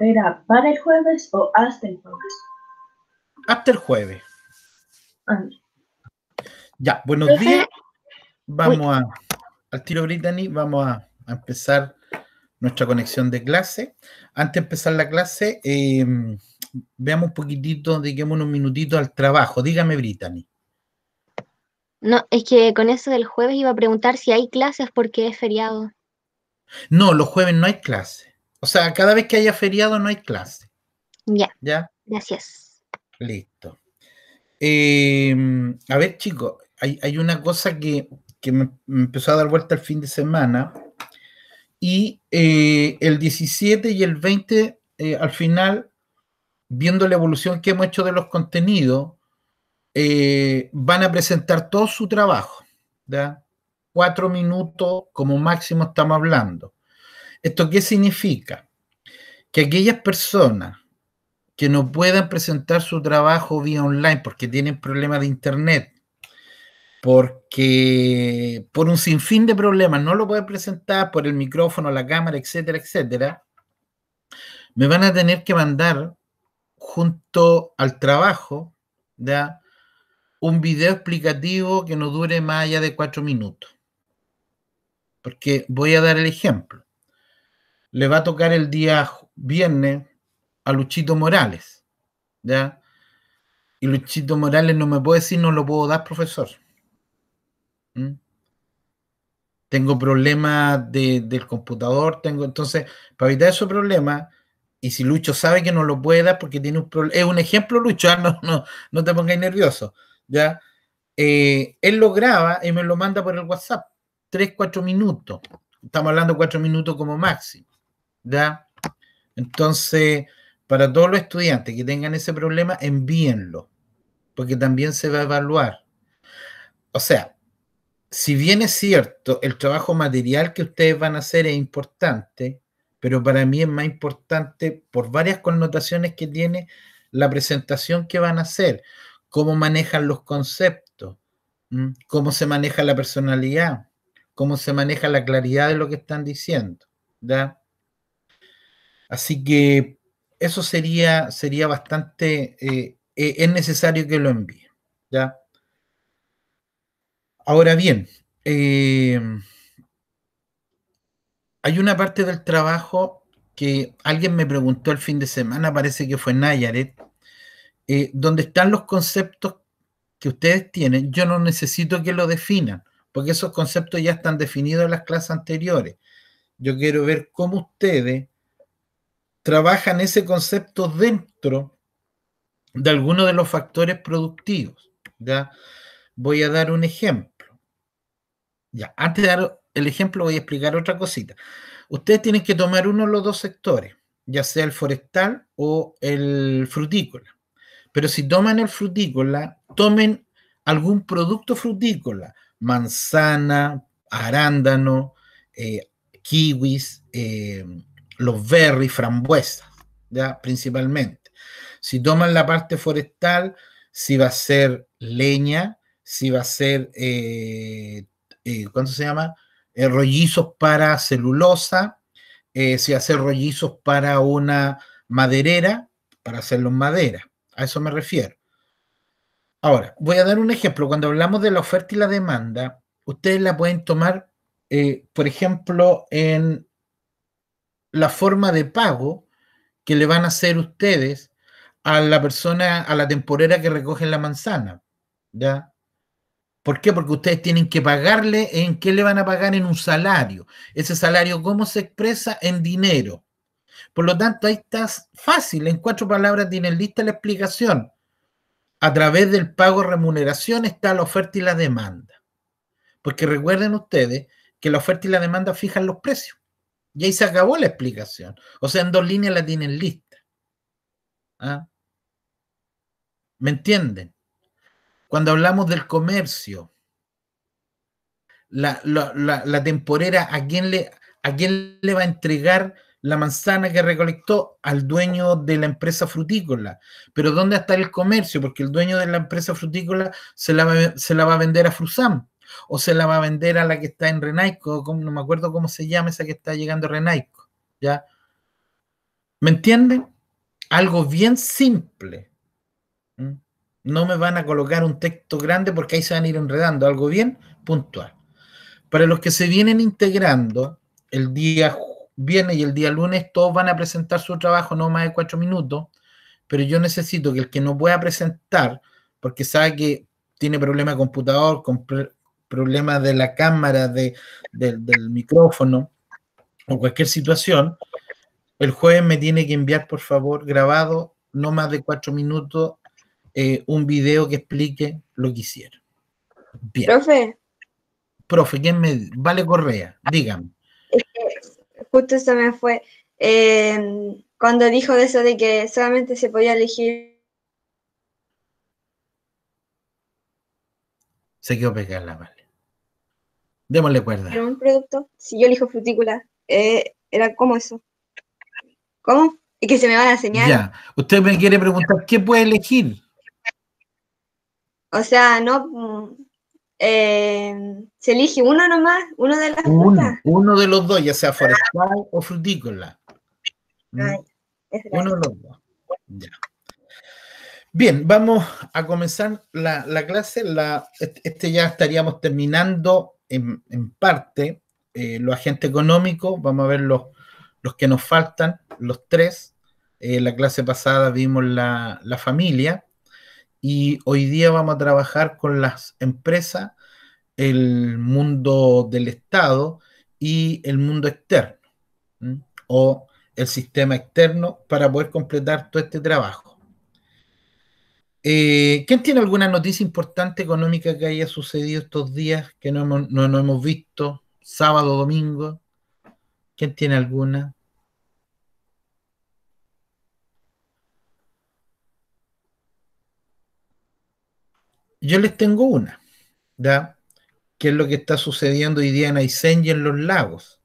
¿Era para el jueves o hasta el jueves? Hasta el jueves. Ah, Ya, buenos Profe, días. Vamos al tiro, Brittany. Vamos a empezar nuestra conexión de clase. Antes de empezar la clase, veamos un poquitito, dediquemos unos minutitos al trabajo. Dígame, Brittany. no, es que con eso del jueves iba a preguntar si hay clases porque es feriado. No, los jueves no hay clase. O sea, cada vez que haya feriado no hay clase. Ya, ¿Ya? gracias. Listo. A ver, chicos, hay una cosa que me empezó a dar vuelta el fin de semana y el 17 y el 20, al final, viendo la evolución que hemos hecho de los contenidos, van a presentar todo su trabajo, ¿ya? 4 minutos como máximo estamos hablando. ¿Esto qué significa? Que aquellas personas que no puedan presentar su trabajo vía online porque tienen problemas de internet, porque por un sinfín de problemas no lo pueden presentar por el micrófono, la cámara, etcétera, etcétera, me van a tener que mandar junto al trabajo, ¿ya?, un video explicativo que no dure más allá de 4 minutos. Porque voy a dar el ejemplo. Le va a tocar el día viernes a Luchito Morales, ¿ya? Y Luchito Morales no me puede decir, no lo puedo dar, profesor. Tengo problemas del computador, entonces, para evitar esos problemas, y si Lucho sabe que no lo puede dar porque tiene un problema, es un ejemplo, Lucho, no te pongáis nervioso, ¿ya? Él lo graba y me lo manda por el WhatsApp, 3-4 minutos, estamos hablando de 4 minutos como máximo, ¿ya? Entonces, para todos los estudiantes que tengan ese problema, envíenlo, porque también se va a evaluar. O sea, si bien es cierto, el trabajo material que ustedes van a hacer es importante, pero para mí es más importante por varias connotaciones que tiene la presentación que van a hacer, cómo manejan los conceptos, cómo se maneja la personalidad, cómo se maneja la claridad de lo que están diciendo, ¿ya? Así que eso sería bastante, es necesario que lo envíen, ¿ya? Ahora bien, hay una parte del trabajo que alguien me preguntó el fin de semana, parece que fue Nayaret, donde están los conceptos que ustedes tienen. Yo no necesito que lo definan, porque esos conceptos ya están definidos en las clases anteriores. Yo quiero ver cómo ustedes trabajan ese concepto dentro de alguno de los factores productivos. ¿Ya? Voy a dar un ejemplo. Ya, antes de dar el ejemplo voy a explicar otra cosita. Ustedes tienen que tomar uno de los dos sectores, ya sea el forestal o el frutícola. Pero si toman el frutícola, tomen algún producto frutícola, manzana, arándano, kiwis, los berries, frambuesas, ¿ya? Principalmente. Si toman la parte forestal, si va a ser leña, si va a ser, ¿cuánto se llama? Rollizos para celulosa, si va a ser rollizos para una maderera, para hacerlo en madera. A eso me refiero. Ahora, voy a dar un ejemplo. Cuando hablamos de la oferta y la demanda, ustedes la pueden tomar, por ejemplo, en la forma de pago que le van a hacer ustedes a la persona, a la temporera que recoge la manzana, ¿ya? ¿Por qué? Porque ustedes tienen que pagarle, ¿en qué le van a pagar? En un salario. Ese salario, ¿cómo se expresa? En dinero. Por lo tanto, ahí está fácil, en 4 palabras tienen lista la explicación. A través del pago remuneración está la oferta y la demanda. Porque recuerden ustedes que la oferta y la demanda fijan los precios. Y ahí se acabó la explicación. O sea, en 2 líneas la tienen lista. ¿Ah? ¿Me entienden? Cuando hablamos del comercio, la temporera, ¿a quién le va a entregar la manzana que recolectó? Al dueño de la empresa frutícola. Pero ¿dónde está el comercio? Porque el dueño de la empresa frutícola se la va a vender a Frusam, o se la va a vender a la que está en Renaico, no me acuerdo cómo se llama esa que está llegando a Renaico, ¿ya? ¿Me entienden? Algo bien simple. ¿Mm? No me van a colocar un texto grande porque ahí se van a ir enredando, algo bien puntual. Para los que se vienen integrando, el día viernes y el día lunes, todos van a presentar su trabajo, no más de 4 minutos, pero yo necesito que el que no pueda presentar, porque sabe que tiene problema de computador, con problemas de la cámara, del micrófono, o cualquier situación, el jueves me tiene que enviar, por favor, grabado, no más de 4 minutos, un video que explique lo que hicieron. Bien. Profe, ¿quién me...? Vale Correa, dígame. Es que justo eso me fue. Cuando dijo eso de que solamente se podía elegir. Se quedó pegada la Vale. Démosle cuerda. ¿Era un producto? Si yo elijo frutícola, ¿era cómo eso? ¿Cómo? Es que se me van a enseñar. Ya. Usted me quiere preguntar, ¿qué puede elegir? O sea, no... se elige uno nomás, uno de las frutas. Uno de los dos, ya sea forestal o frutícola. Ay, uno de los dos. Ya. Bien, vamos a comenzar la clase. Ya estaríamos terminando en parte los agentes económicos. Vamos a ver los que nos faltan, los 3. La clase pasada vimos la familia y hoy día vamos a trabajar con las empresas, el mundo del Estado y el mundo externo, o el sistema externo, para poder completar todo este trabajo. ¿Quién tiene alguna noticia importante económica que haya sucedido estos días que no hemos visto? Sábado, domingo. ¿Quién tiene alguna? Yo les tengo una, ¿ya? ¿Qué es lo que está sucediendo hoy día en Aysén y en los lagos?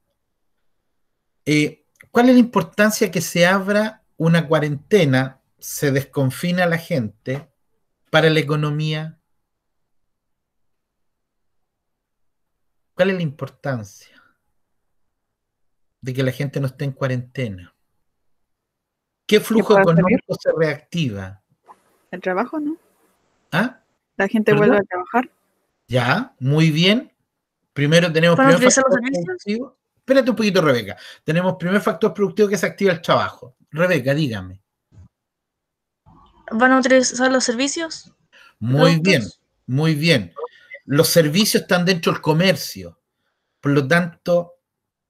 ¿Cuál es la importancia que se abra una cuarentena, se desconfina a la gente para la economía? ¿Cuál es la importancia de que la gente no esté en cuarentena? ¿Qué flujo económico se reactiva? El trabajo, ¿no? ¿Ah? La gente vuelve a trabajar. Ya, muy bien. Primero tenemos ¿Para primer utilizar factor los servicios? productivo. Espérate un poquito, Rebeca. Tenemos primer factor productivo que se activa el trabajo. Rebeca, dígame. ¿Van a utilizar los servicios? Muy bien, muy bien. Los servicios están dentro del comercio. Por lo tanto,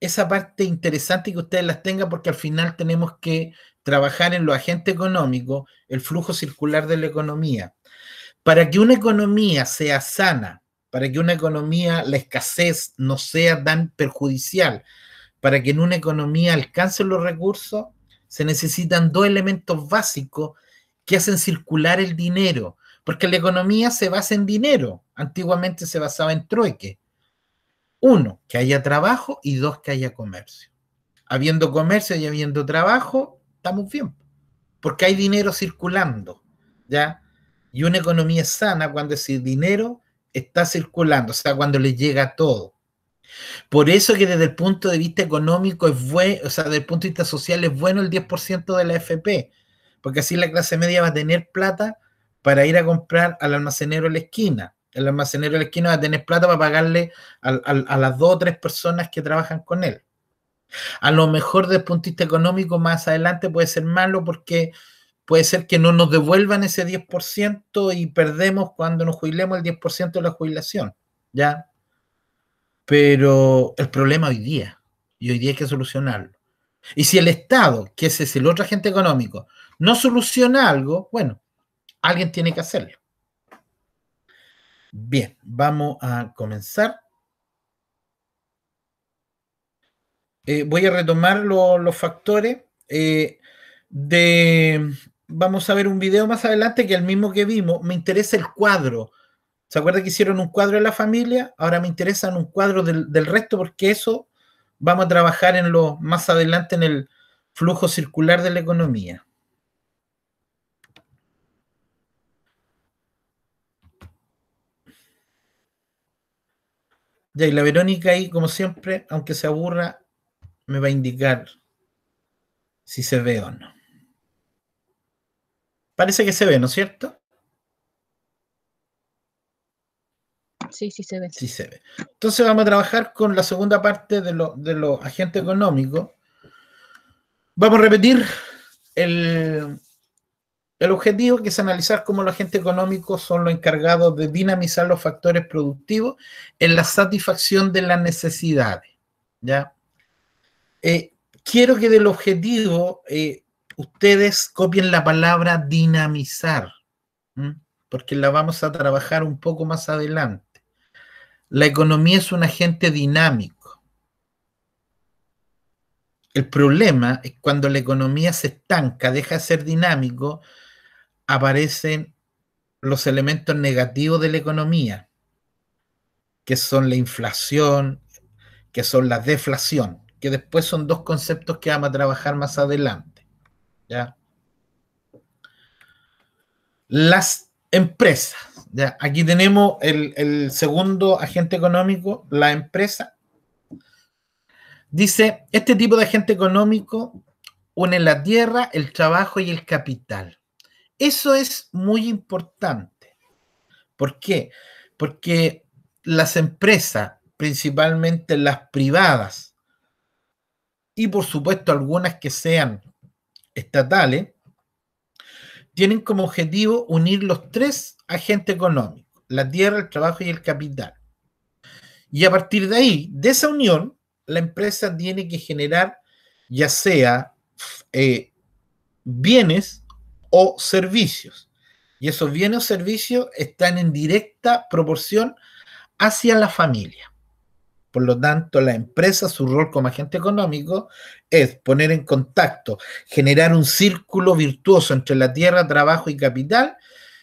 esa parte interesante que ustedes las tengan, porque al final tenemos que trabajar en los agentes económicos, el flujo circular de la economía. Para que una economía sea sana, para que una economía, la escasez no sea tan perjudicial, para que en una economía alcancen los recursos, se necesitan 2 elementos básicos que hacen circular el dinero, porque la economía se basa en dinero. Antiguamente se basaba en trueque. 1, que haya trabajo, y 2, que haya comercio. Habiendo comercio y habiendo trabajo, estamos bien, porque hay dinero circulando, ¿ya? Y una economía es sana cuando ese dinero está circulando, o sea, cuando le llega todo. Por eso que desde el punto de vista económico es bueno, o sea, desde el punto de vista social es bueno el 10% de la AFP, porque así la clase media va a tener plata para ir a comprar al almacenero de la esquina. El almacenero de la esquina va a tener plata para pagarle a las 2 o 3 personas que trabajan con él. A lo mejor desde el punto de vista económico más adelante puede ser malo, porque puede ser que no nos devuelvan ese 10% y perdemos cuando nos jubilemos el 10% de la jubilación, ¿ya? Pero el problema hoy día, y hoy día hay que solucionarlo. Y si el Estado, que ese es el otro agente económico, no soluciona algo, bueno, alguien tiene que hacerlo. Bien, vamos a comenzar. Voy a retomar los factores. Vamos a ver un video más adelante que el mismo que vimos. Me interesa el cuadro. ¿Se acuerdan que hicieron un cuadro de la familia? Ahora me interesa un cuadro del resto, porque eso vamos a trabajar más adelante en el flujo circular de la economía. Ya, y la Verónica ahí, como siempre, aunque se aburra, me va a indicar si se ve o no. Parece que se ve, ¿no es cierto? Sí, sí se ve. Sí se ve. Entonces vamos a trabajar con la segunda parte de los agentes económicos. Vamos a repetir el objetivo, que es analizar cómo los agentes económicos son los encargados de dinamizar los factores productivos en la satisfacción de las necesidades. ¿Ya? Quiero que del objetivo ustedes copien la palabra dinamizar, porque la vamos a trabajar un poco más adelante. La economía es un agente dinámico. El problema es cuando la economía se estanca, deja de ser dinámico, aparecen los elementos negativos de la economía, que son la inflación, que son la deflación, que después son dos conceptos que vamos a trabajar más adelante. ¿Ya? Las empresas. ¿Ya? Aquí tenemos el segundo agente económico, la empresa. Dice, este tipo de agente económico une la tierra, el trabajo y el capital. Eso es muy importante. ¿Por qué? Porque las empresas, principalmente las privadas, y por supuesto algunas que sean estatales, tienen como objetivo unir los tres agentes económicos, la tierra, el trabajo y el capital. Y a partir de ahí, de esa unión, la empresa tiene que generar ya sea bienes o servicios. Y esos bienes o servicios están en directa proporción hacia la familia. Por lo tanto, la empresa, su rol como agente económico es poner en contacto, generar un círculo virtuoso entre la tierra, trabajo y capital,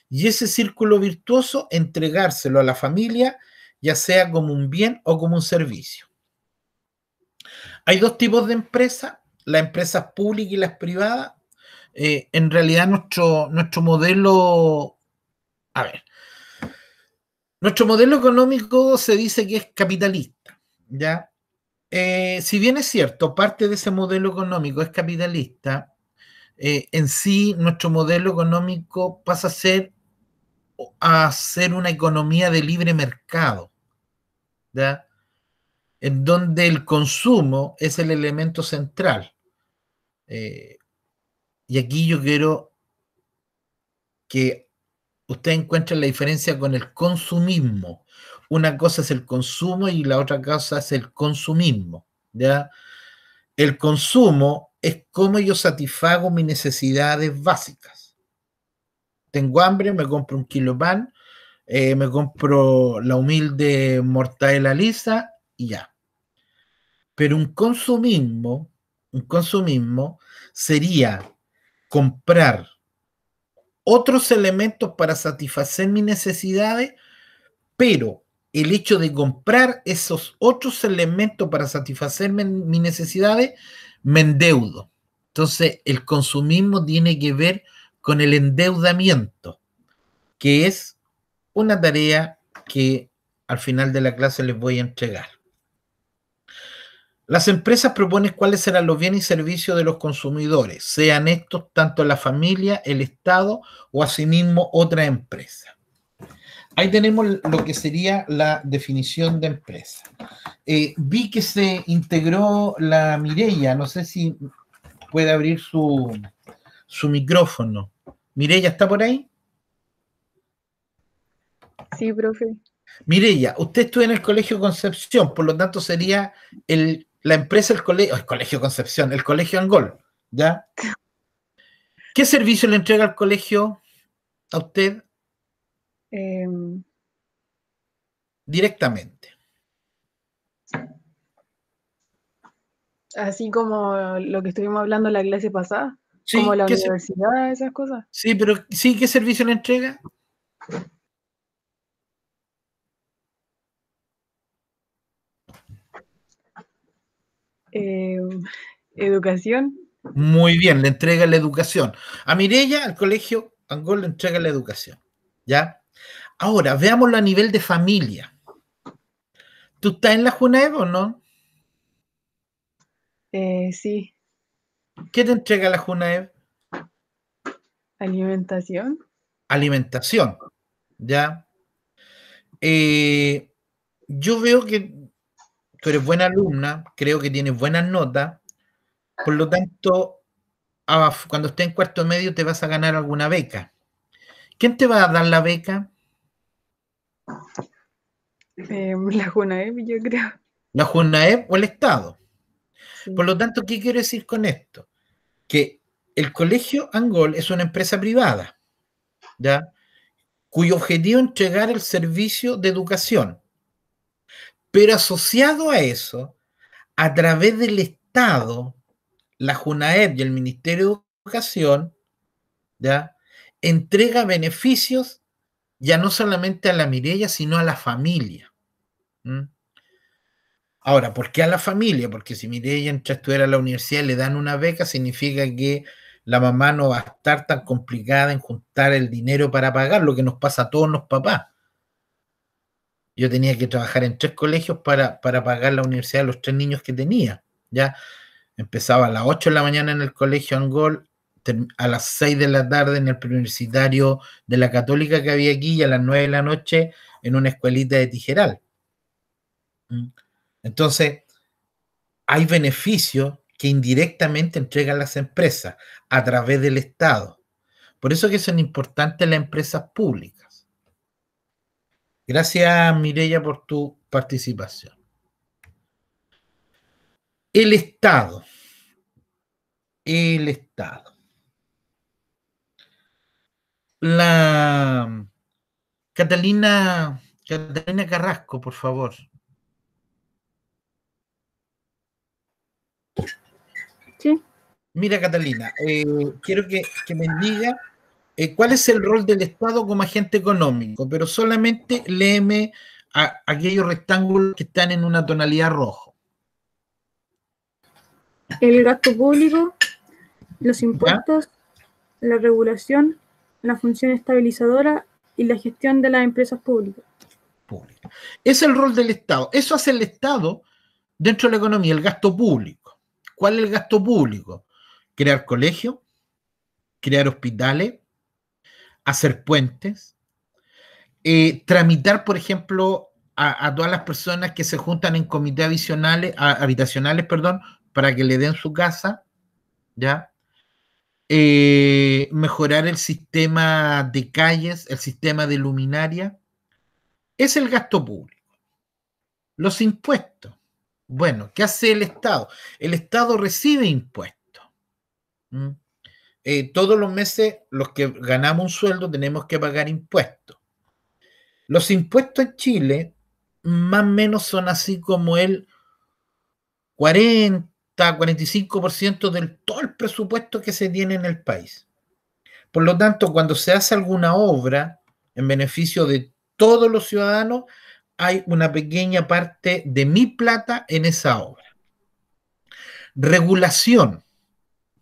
y ese círculo virtuoso entregárselo a la familia, ya sea como un bien o como un servicio. Hay dos tipos de empresas, las empresas públicas y las privadas. En realidad nuestro modelo, nuestro modelo económico se dice que es capitalista, ¿ya? Si bien es cierto, parte de ese modelo económico es capitalista, en sí nuestro modelo económico pasa a ser una economía de libre mercado, ¿ya? En donde el consumo es el elemento central. Y aquí yo quiero que ustedes encuentren la diferencia con el consumismo. Una cosa es el consumo y la otra cosa es el consumismo, ¿ya? El consumo es cómo yo satisfago mis necesidades básicas. Tengo hambre, me compro un kilo de pan, me compro la humilde mortadela lisa y ya. Pero un consumismo sería comprar otros elementos para satisfacer mis necesidades, pero el hecho de comprar esos otros elementos para satisfacer mis necesidades, me endeudo. Entonces, el consumismo tiene que ver con el endeudamiento, que es una tarea que al final de la clase les voy a entregar. Las empresas proponen cuáles serán los bienes y servicios de los consumidores, sean estos tanto la familia, el Estado o asimismo otra empresa. Ahí tenemos lo que sería la definición de empresa. Vi que se integró la Mireia, no sé si puede abrir su micrófono. Mireia, ¿está por ahí? Sí, profe. Mireia, usted estudia en el Colegio Concepción, por lo tanto sería la empresa, el Colegio Concepción, el Colegio Angol, ¿ya? ¿Qué servicio le entrega el colegio a usted? Directamente. Así como lo que estuvimos hablando en la clase pasada, Sí, como la universidad, esas cosas. Sí, pero sí, ¿qué servicio le entrega? Educación. Muy bien, le entrega la educación. A Mireia, al Colegio Angol, le entrega la educación, ¿ya? Ahora, veámoslo a nivel de familia. ¿Tú estás en la JUNAEB o no? Sí. ¿Qué te entrega la Junaed? Alimentación. Alimentación, ¿ya? Yo veo que tú eres buena alumna, creo que tienes buenas notas, por lo tanto, cuando estés en cuarto medio te vas a ganar alguna beca. ¿Quién te va a dar la beca? La Junaep, yo creo. ¿La Junaed o el Estado? Sí. Por lo tanto, ¿qué quiero decir con esto? Que el Colegio Angol es una empresa privada, ¿ya? Cuyo objetivo es entregar el servicio de educación. Pero asociado a eso, a través del Estado, la Junaed y el Ministerio de Educación, ¿ya? Entrega beneficios ya no solamente a la Mireia, sino a la familia. ¿Mm? Ahora, ¿por qué a la familia? Porque si Mireia entra a estudiar a la universidad y le dan una beca, significa que la mamá no va a estar tan complicada en juntar el dinero para pagar, lo que nos pasa a todos los papás. Yo tenía que trabajar en 3 colegios para pagar la universidad de los 3 niños que tenía. Ya empezaba a las 8 de la mañana en el colegio Angol, a las 6 de la tarde en el preuniversitario de la Católica que había aquí y a las 9 de la noche en una escuelita de Tijeral. Entonces, hay beneficios que indirectamente entregan las empresas a través del Estado. Por eso que son importantes las empresas públicas. Gracias, Mireia, por tu participación. El Estado. El Estado. La Catalina Carrasco, por favor. Sí. Mira, Catalina, quiero que me diga cuál es el rol del Estado como agente económico, pero solamente léeme aquellos rectángulos que están en una tonalidad rojo. El gasto público, los impuestos, la regulación, la función estabilizadora y la gestión de las empresas públicas. Es el rol del Estado. Eso hace el Estado dentro de la economía, el gasto público. ¿Cuál es el gasto público? Crear colegios, crear hospitales, hacer puentes, tramitar, por ejemplo, a todas las personas que se juntan en comités habitacionales, para que le den su casa, ¿ya? Mejorar el sistema de calles, el sistema de luminaria. Es el gasto público. Los impuestos. Bueno, ¿qué hace el Estado? El Estado recibe impuestos. Todos los meses, los que ganamos un sueldo, tenemos que pagar impuestos. Los impuestos en Chile, más o menos, son así como el 40-45% del todo el presupuesto que se tiene en el país. Por lo tanto, cuando se hace alguna obra en beneficio de todos los ciudadanos, hay una pequeña parte de mi plata en esa obra. Regulación.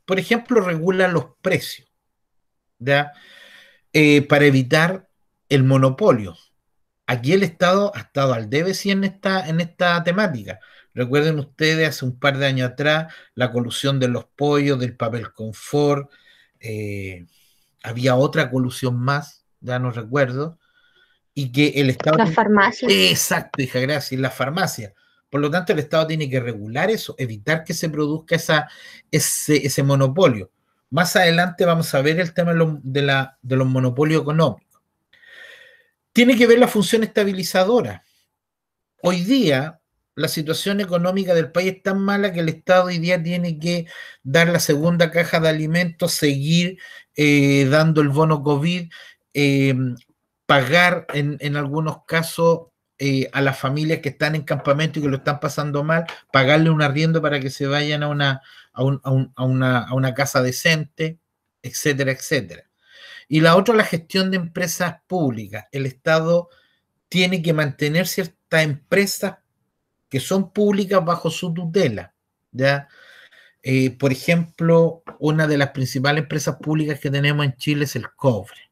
Por ejemplo, regula los precios, ¿ya? Para evitar el monopolio. Aquí el Estado ha estado al debe sí en esta temática. Recuerden ustedes hace un par de años atrás la colusión de los pollos, del papel confort, había otra colusión más, ya no recuerdo, y que el Estado... Las farmacias. Exacto, hija, gracias, las farmacias. Por lo tanto, el Estado tiene que regular eso, evitar que se produzca ese monopolio. Más adelante vamos a ver el tema de los monopolios económicos. Tiene que ver la función estabilizadora. Hoy día, la situación económica del país es tan mala que el Estado hoy día tiene que dar la segunda caja de alimentos, seguir dando el bono COVID, pagar en algunos casos a las familias que están en campamento y que lo están pasando mal, pagarle un arriendo para que se vayan a una casa decente, etcétera, etcétera. Y la otra, la gestión de empresas públicas. El Estado tiene que mantener ciertas empresas que son públicas bajo su tutela, ¿ya? Por ejemplo, una de las principales empresas públicas que tenemos en Chile es el cobre.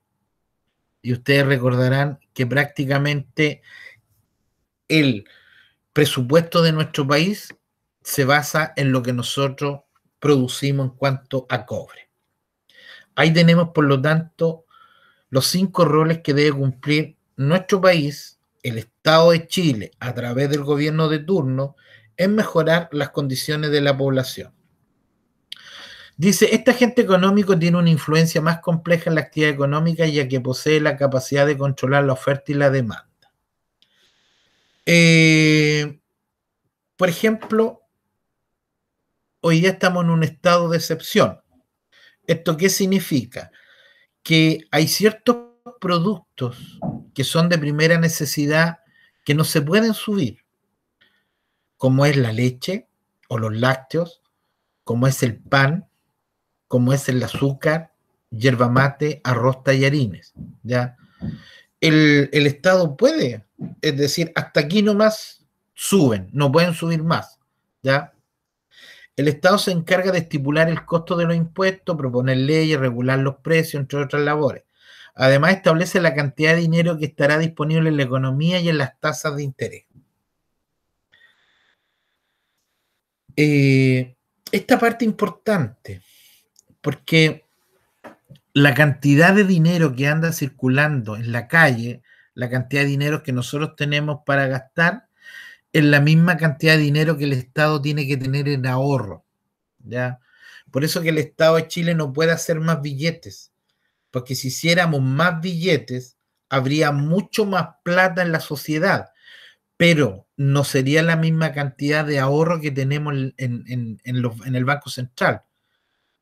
Y ustedes recordarán que prácticamente el presupuesto de nuestro país se basa en lo que nosotros producimos en cuanto a cobre. Ahí tenemos, por lo tanto, los 5 roles que debe cumplir nuestro país, el Estado de Chile, a través del gobierno de turno, en mejorar las condiciones de la población. Dice, este agente económico tiene una influencia más compleja en la actividad económica, ya que posee la capacidad de controlar la oferta y la demanda. Por ejemplo, hoy día estamos en un estado de excepción. ¿Esto qué significa? Que hay ciertos productos que son de primera necesidad que no se pueden subir, como es la leche o los lácteos, como es el pan, como es el azúcar, yerba mate, arroz, tallarines, ¿ya? El Estado puede, es decir, hasta aquí nomás suben, no pueden subir más, ¿ya? El Estado se encarga de estipular el costo de los impuestos, proponer leyes, regular los precios, entre otras labores. Además, establece la cantidad de dinero que estará disponible en la economía y en las tasas de interés. Esta parte importante, porque la cantidad de dinero que anda circulando en la calle, la cantidad de dinero que nosotros tenemos para gastar, es la misma cantidad de dinero que el Estado tiene que tener en ahorro, ¿ya? Por eso que el Estado de Chile no puede hacer más billetes, porque si hiciéramos más billetes, habría mucho más plata en la sociedad, pero no sería la misma cantidad de ahorro que tenemos en el Banco Central.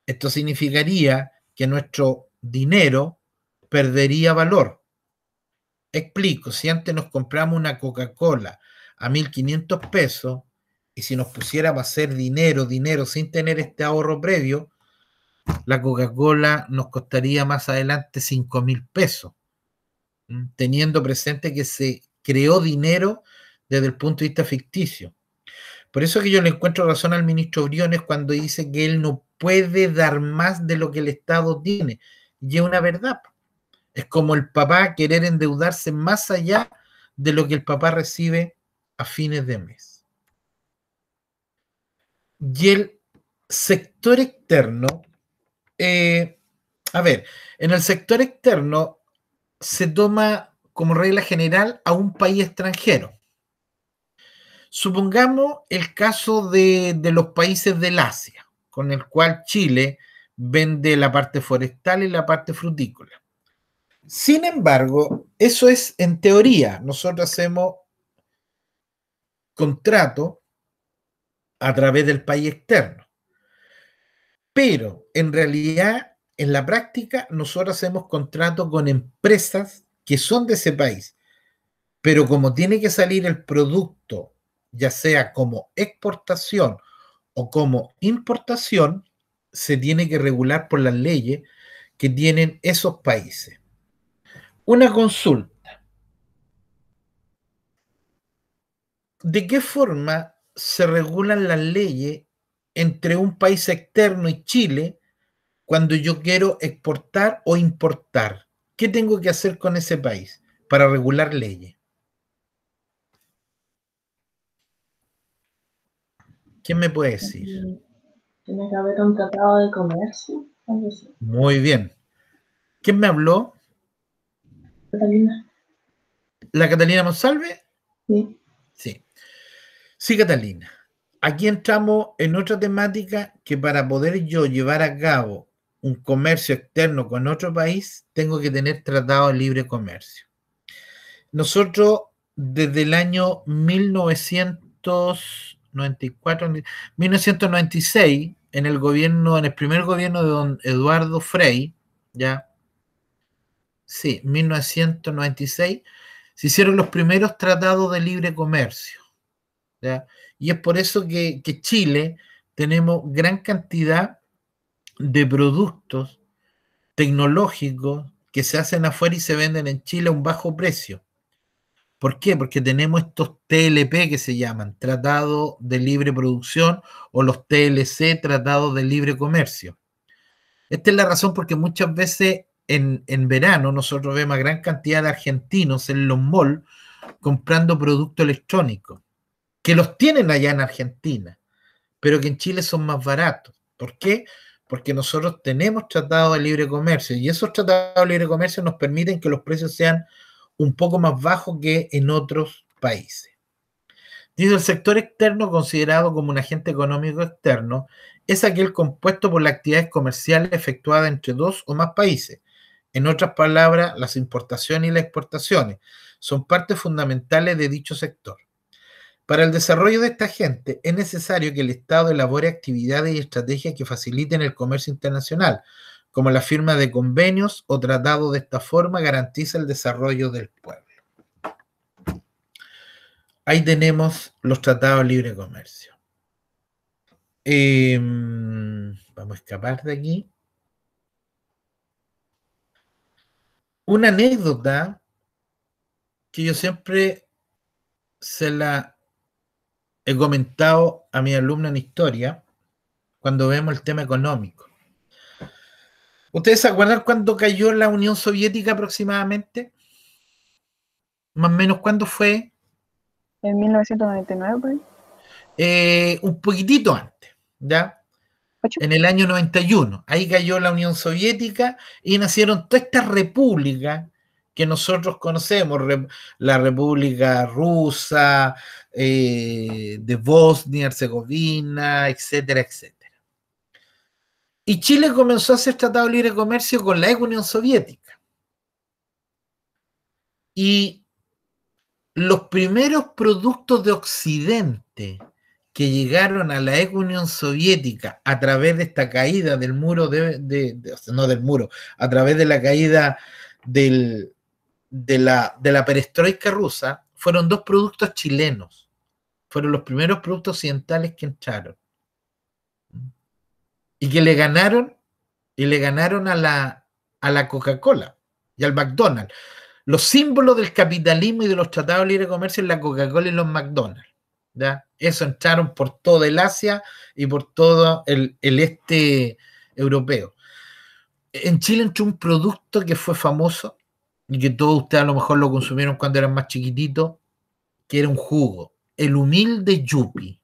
Esto significaría que nuestro dinero perdería valor. Explico, si antes nos compramos una Coca-Cola a 1.500 pesos, y si nos pusiéramos a hacer dinero sin tener este ahorro previo, la Coca-Cola nos costaría más adelante 5.000 pesos, teniendo presente que se creó dinero desde el punto de vista ficticio. Por eso que yo le encuentro razón al ministro Briones cuando dice que él no puede dar más de lo que el Estado tiene. Y es una verdad. Es como el papá querer endeudarse más allá de lo que el papá recibe a fines de mes. Y el sector externo, a ver, en el sector externo se toma como regla general a un país extranjero. Supongamos el caso de los países del Asia, con el cual Chile vende la parte forestal y la parte frutícola. Sin embargo, eso es en teoría. Nosotros hacemos contrato a través del país externo. Pero en realidad, en la práctica, nosotros hacemos contrato con empresas que son de ese país. Pero como tiene que salir el producto, ya sea como exportación o como importación, se tiene que regular por las leyes que tienen esos países. Una consulta. ¿De qué forma se regulan las leyes entre un país externo y Chile cuando yo quiero exportar o importar? ¿Qué tengo que hacer con ese país para regular leyes? ¿Quién me puede decir? Tiene que haber un tratado de comercio, algo así. Muy bien. ¿Quién me habló? Catalina. ¿La Catalina Monsalve? Sí. Sí. Sí, Catalina. Aquí entramos en otra temática que para poder yo llevar a cabo un comercio externo con otro país, tengo que tener tratado de libre comercio. Nosotros, desde el año 1996, en el primer gobierno de don Eduardo Frei, ¿ya? Sí, 1996, se hicieron los primeros tratados de libre comercio, ¿ya? Y es por eso que Chile tenemos gran cantidad de productos tecnológicos que se hacen afuera y se venden en Chile a un bajo precio. ¿Por qué? Porque tenemos estos TLP que se llaman Tratado de Libre Producción o los TLC, Tratados de Libre Comercio. Esta es la razón porque muchas veces en verano nosotros vemos a gran cantidad de argentinos en los malls comprando productos electrónicos que los tienen allá en Argentina, pero que en Chile son más baratos. ¿Por qué? Porque nosotros tenemos tratados de libre comercio y esos tratados de libre comercio nos permiten que los precios sean un poco más bajos que en otros países. Dice, el sector externo, considerado como un agente económico externo, es aquel compuesto por las actividades comerciales efectuadas entre dos o más países. En otras palabras, las importaciones y las exportaciones son partes fundamentales de dicho sector. Para el desarrollo de esta agente es necesario que el Estado elabore actividades y estrategias que faciliten el comercio internacional, como la firma de convenios o tratados. De esta forma garantiza el desarrollo del pueblo. Ahí tenemos los tratados de libre comercio. Vamos a escapar de aquí. Una anécdota que yo siempre se la he comentado a mi alumno en historia cuando vemos el tema económico. ¿Ustedes se acuerdan cuándo cayó la Unión Soviética aproximadamente? Más o menos, ¿cuándo fue? En 1999, por ahí. Un poquitito antes, ¿ya? En el año 91. Ahí cayó la Unión Soviética y nacieron todas estas repúblicas que nosotros conocemos, la República Rusa, de Bosnia, Herzegovina, etcétera, etcétera. Y Chile comenzó a hacer tratado de libre comercio con la ex Unión Soviética. Y los primeros productos de Occidente que llegaron a la ex Unión Soviética a través de esta caída del muro, no del muro, a través de la caída de la perestroika rusa, fueron dos productos chilenos. Fueron los primeros productos occidentales que entraron. Y que le ganaron a la Coca-Cola y al McDonald's. Los símbolos del capitalismo y de los tratados de libre comercio en la Coca-Cola y los McDonald's. ¿Ya? Eso entraron por todo el Asia y por todo el este europeo. En Chile entró un producto que fue famoso y que todos ustedes a lo mejor lo consumieron cuando eran más chiquititos, que era un jugo, el humilde Yupi.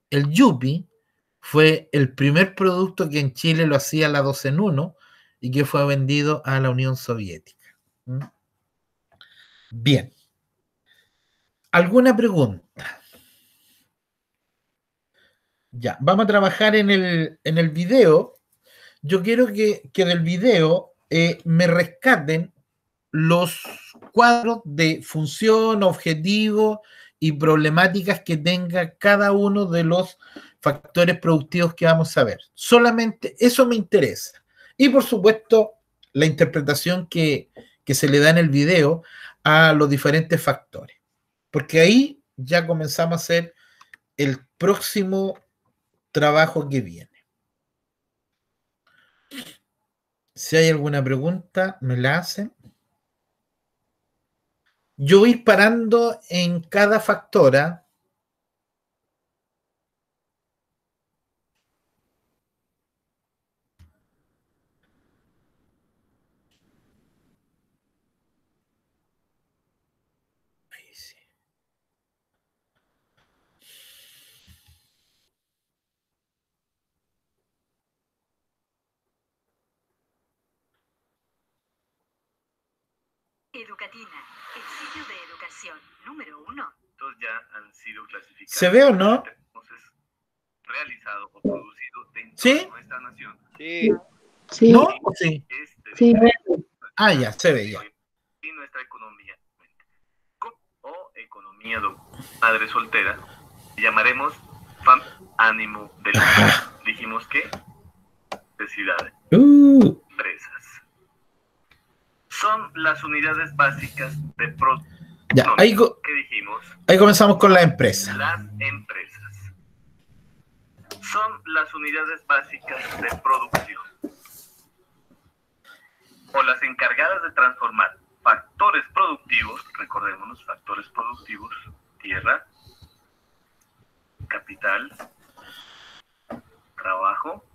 El Yupi fue el primer producto que en Chile lo hacía la 2 en 1 y que fue vendido a la Unión Soviética. Bien. ¿Alguna pregunta? Ya, vamos a trabajar en el video. Yo quiero que del video me rescaten los cuadros de función, objetivo y problemáticas que tenga cada uno de los factores productivos que vamos a ver. Solamente eso me interesa. Y por supuesto, la interpretación que se le da en el video a los diferentes factores. Porque ahí ya comenzamos a hacer el próximo trabajo que viene. Si hay alguna pregunta, me la hacen. Yo voy a ir parando en cada factora. Ahí sí. Educatina, el sitio de educación número 1. Estos ya han sido clasificados. ¿Se ve o no? Entonces, realizado o producido dentro ¿Sí? de nuestra nación. Sí. Sí. ¿No? ¿O sí? Sí. Ah, ya, se ve ya. Y nuestra economía. O economía de madre soltera. Llamaremos ánimo de lucro. Dijimos que necesidades. Empresas. Son las unidades básicas de producción. Ya, ahí dijimos. Ahí comenzamos con la empresa. Las empresas. Son las unidades básicas de producción. O las encargadas de transformar factores productivos, recordémonos, factores productivos, tierra, capital, trabajo,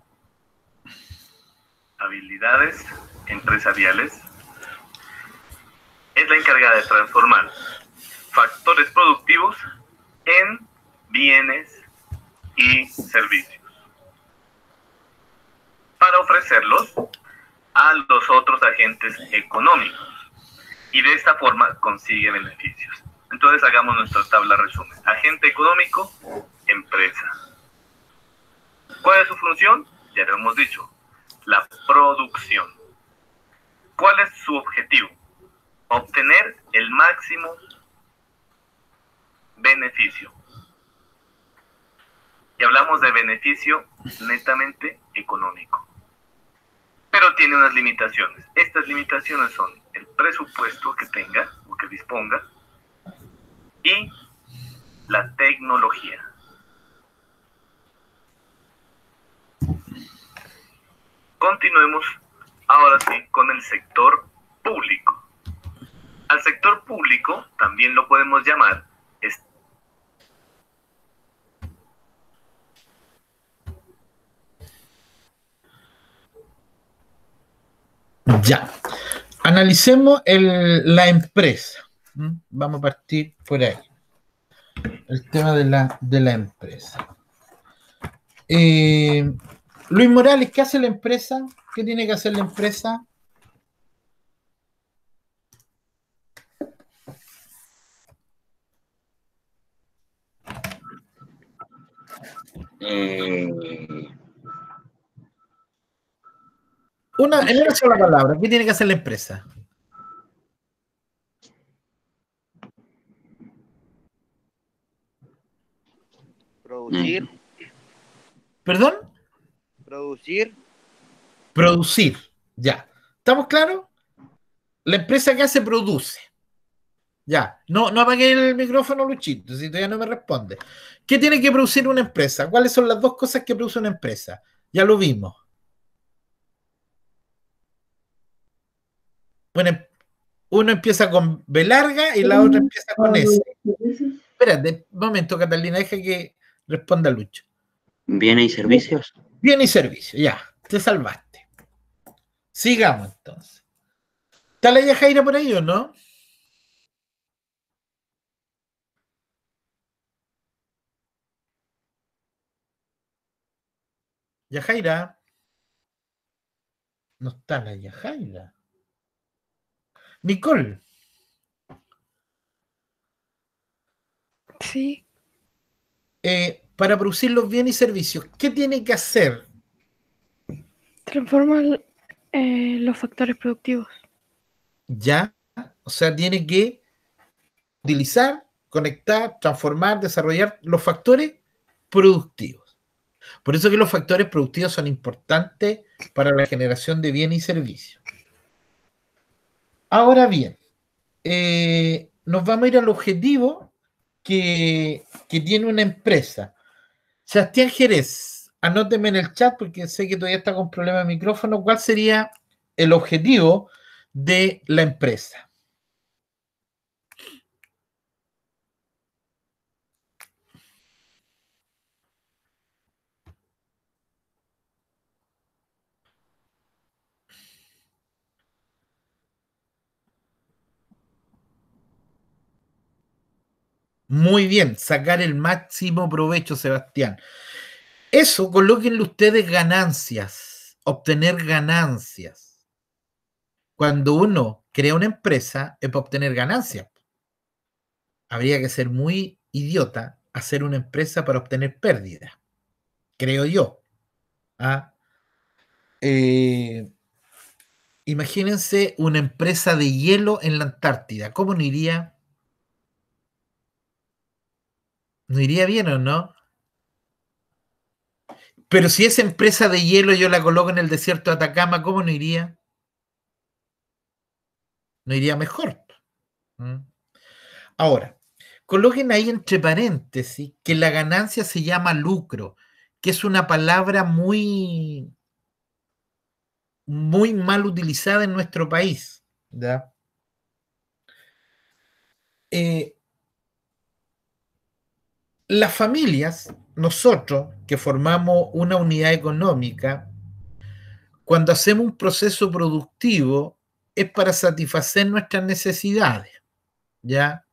habilidades empresariales. Es la encargada de transformar factores productivos en bienes y servicios. para ofrecerlos a los otros agentes económicos y de esta forma consigue beneficios. Entonces hagamos nuestra tabla resumen. Agente económico, empresa. ¿Cuál es su función? Ya lo hemos dicho, la producción. ¿Cuál es su objetivo? Obtener el máximo beneficio. Y hablamos de beneficio netamente económico. Pero tiene unas limitaciones. Estas limitaciones son el presupuesto que tenga o que disponga y la tecnología. Continuemos ahora sí con el sector público. Al sector público también lo podemos llamar Ya. Analicemos la empresa. Vamos a partir por ahí. El tema de la empresa. Luis Morales, ¿qué hace la empresa? ¿Qué tiene que hacer la empresa? En una sola palabra, ¿qué tiene que hacer la empresa? Producir. ¿Perdón? Producir. Producir, ya. ¿Estamos claros? La empresa que hace produce. Ya, no apagué el micrófono, Luchito, si todavía no me responde. ¿Qué tiene que producir una empresa? ¿Cuáles son las dos cosas que produce una empresa? Ya lo vimos. Bueno, uno empieza con B larga y la otra empieza con S. Espérate, un momento, Catalina, deja que responda Lucho. Bienes y servicios. Bienes y servicios, ya, te salvaste. Sigamos entonces. ¿Está la Yajaira por ahí o no? Yajaira. No está la Yajaira. Nicole. Sí. Para producir los bienes y servicios, ¿qué tiene que hacer? Transforma los factores productivos. Ya, o sea, tiene que utilizar, conectar, transformar, desarrollar los factores productivos. Por eso que los factores productivos son importantes para la generación de bienes y servicios. Ahora bien, nos vamos a ir al objetivo que tiene una empresa. Sebastián Jerez, anóteme en el chat porque sé que todavía está con problema de micrófono. ¿Cuál sería el objetivo de la empresa? Muy bien, sacar el máximo provecho, Sebastián. Eso, colóquenle ustedes ganancias, obtener ganancias. Cuando uno crea una empresa es para obtener ganancias. Habría que ser muy idiota hacer una empresa para obtener pérdidas, creo yo. Imagínense una empresa de hielo en la Antártida. ¿Cómo no iría? ¿No iría bien o no? Pero si esa empresa de hielo yo la coloco en el desierto de Atacama, ¿cómo no iría? No iría mejor. Ahora, coloquen ahí entre paréntesis que la ganancia se llama lucro, que es una palabra muy, muy mal utilizada en nuestro país. ¿Ya? Las familias, nosotros que formamos una unidad económica, cuando hacemos un proceso productivo es para satisfacer nuestras necesidades, ¿ya?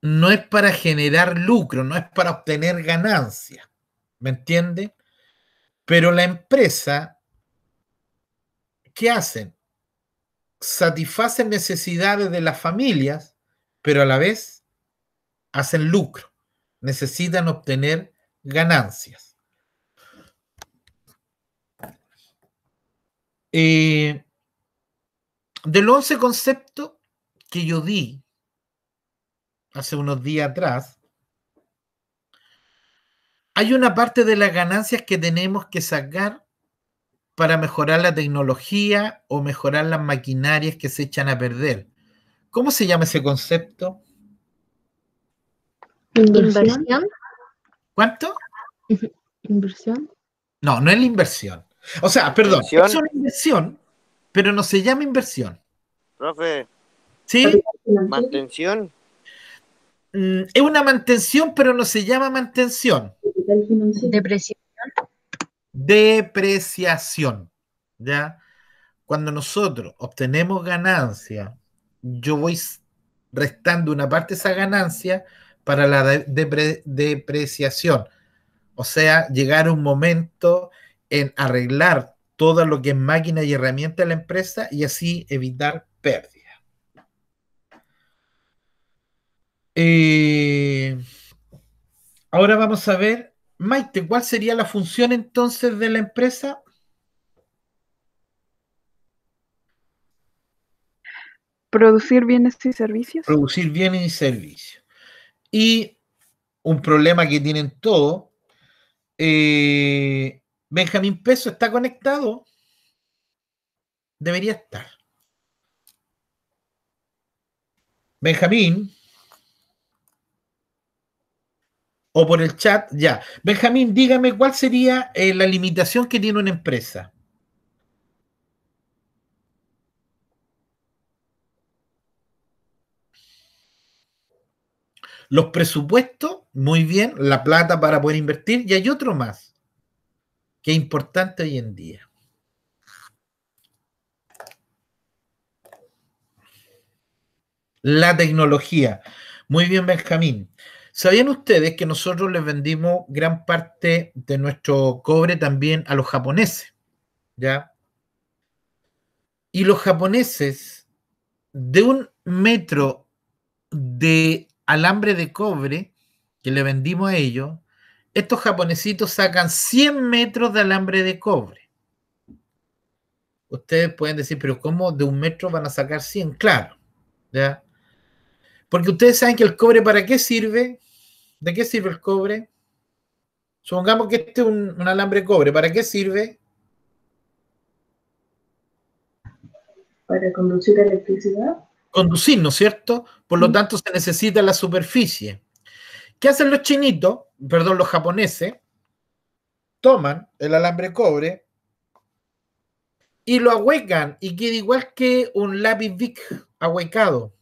No es para generar lucro, no es para obtener ganancias, ¿me entiende? Pero la empresa, ¿qué hacen? Satisfacen necesidades de las familias, pero a la vez hacen lucro. Necesitan obtener ganancias. De los 11 conceptos que yo di hace unos días atrás, hay una parte de las ganancias que tenemos que sacar para mejorar la tecnología o mejorar las maquinarias que se echan a perder. ¿Cómo se llama ese concepto? ¿Inversión? ¿Cuánto? ¿Inversión? No, no es la inversión. O sea, perdón, es una inversión, pero no se llama inversión. Profe. ¿Sí? Mantención. Es una mantención, pero no se llama mantención. Depreciación. Depreciación. ¿Ya? Cuando nosotros obtenemos ganancia, yo voy restando una parte de esa ganancia para la depreciación. O sea, llegar a un momento en arreglar todo lo que es máquina y herramienta de la empresa y así evitar pérdidas. Ahora vamos a ver, Maite, ¿cuál sería la función entonces de la empresa? Producir bienes y servicios. Producir bienes y servicios. Y un problema que tienen todos, Benjamín Peso está conectado. Debería estar. Benjamín. O por el chat, ya. Benjamín, dígame cuál sería la limitación que tiene una empresa. Los presupuestos, muy bien, la plata para poder invertir, y hay otro más, que es importante hoy en día. La tecnología. Muy bien, Benjamín. ¿Sabían ustedes que nosotros les vendimos gran parte de nuestro cobre también a los japoneses? ¿Ya? Y los japoneses, de 1 metro de alambre de cobre que le vendimos a ellos, estos japonesitos sacan 100 metros de alambre de cobre. Ustedes pueden decir, pero ¿cómo de 1 metro van a sacar 100? Claro, ¿ya? Porque ustedes saben que el cobre, ¿para qué sirve? ¿De qué sirve el cobre? Supongamos que este es un alambre de cobre. ¿Para qué sirve? Para conducir electricidad. Conducir, ¿no es cierto? Por lo tanto, se necesita la superficie. ¿Qué hacen los chinitos? Perdón, los japoneses. Toman el alambre de cobre y lo ahuecan y queda igual que un lápiz Bic ahuecado.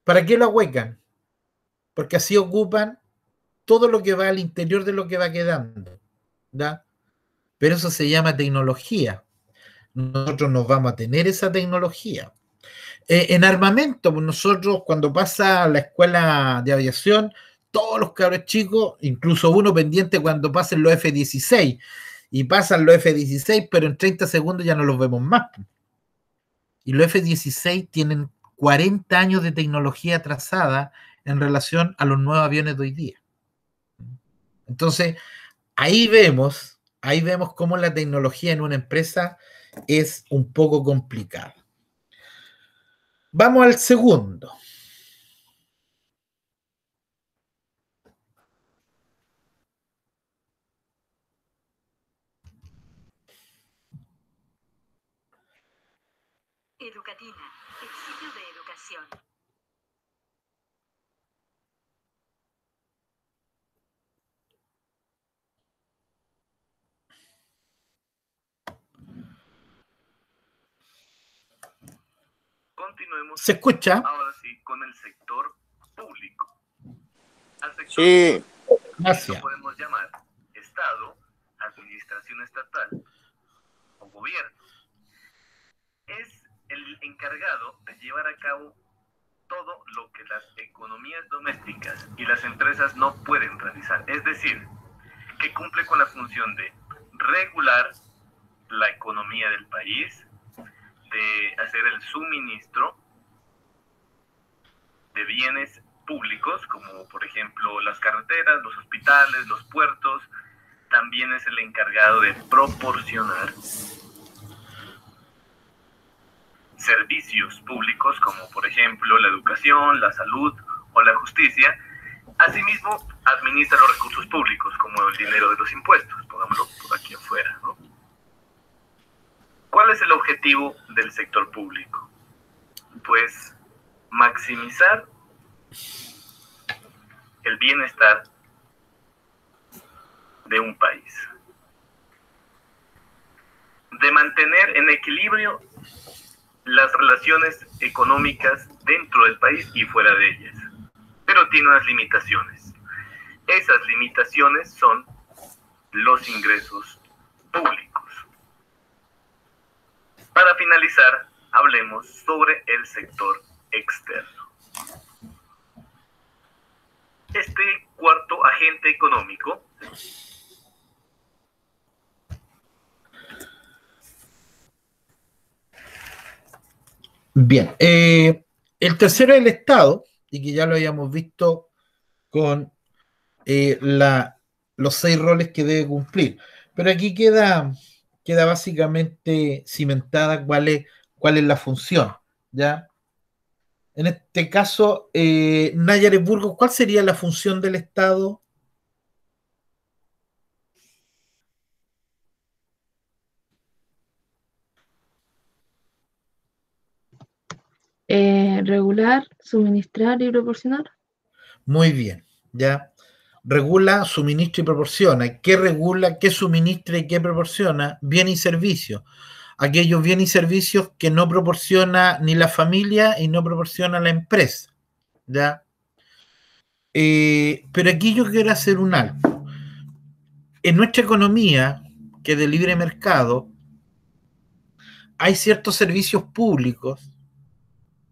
¿Para qué lo ahuecan? Porque así ocupan todo lo que va al interior de lo que va quedando, ¿ya? Pero eso se llama tecnología. Nosotros nos vamos a tener esa tecnología. En armamento, pues nosotros cuando pasa a la escuela de aviación, todos los cabros chicos, incluso uno pendiente cuando pasen los F-16, y pasan los F-16, pero en 30 segundos ya no los vemos más. Y los F-16 tienen 40 años de tecnología atrasada en relación a los nuevos aviones de hoy día. Entonces, ahí vemos cómo la tecnología en una empresa es un poco complicada. Vamos al segundo. Educatina, el sitio de educación. Continuemos. ¿Se escucha? Ahora sí, con el sector público. Al sector Sí. Gracias. lo podemos llamar Estado, Administración Estatal o Gobierno. Es el encargado de llevar a cabo todo lo que las economías domésticas y las empresas no pueden realizar. Es decir, que cumple con la función de regular la economía del país, de hacer el suministro de bienes públicos, como por ejemplo las carreteras, los hospitales, los puertos. También es el encargado de proporcionar servicios públicos, como por ejemplo la educación, la salud o la justicia. Asimismo, administra los recursos públicos, como el dinero de los impuestos, pongámoslo por aquí afuera, ¿no? ¿Cuál es el objetivo del sector público? Pues maximizar el bienestar de un país, de mantener en equilibrio las relaciones económicas dentro del país y fuera de ellas, pero tiene unas limitaciones. Esas limitaciones son los ingresos públicos. Para finalizar, hablemos sobre el sector externo. Este cuarto agente económico Bien, el tercero es el Estado, y que ya lo habíamos visto con los 6 roles que debe cumplir. Pero aquí queda básicamente cimentada cuál es la función, ¿ya? En este caso, Nayarit Burgos, ¿cuál sería la función del Estado? Regular, suministrar y proporcionar. Muy bien, ¿ya? Regula, suministra y proporciona. ¿Qué regula, qué suministra y qué proporciona? Bienes y servicios. Aquellos bienes y servicios que no proporciona ni la familia y no proporciona la empresa, ¿ya? Pero aquí yo quiero hacer un alto. En nuestra economía, que es de libre mercado, hay ciertos servicios públicos,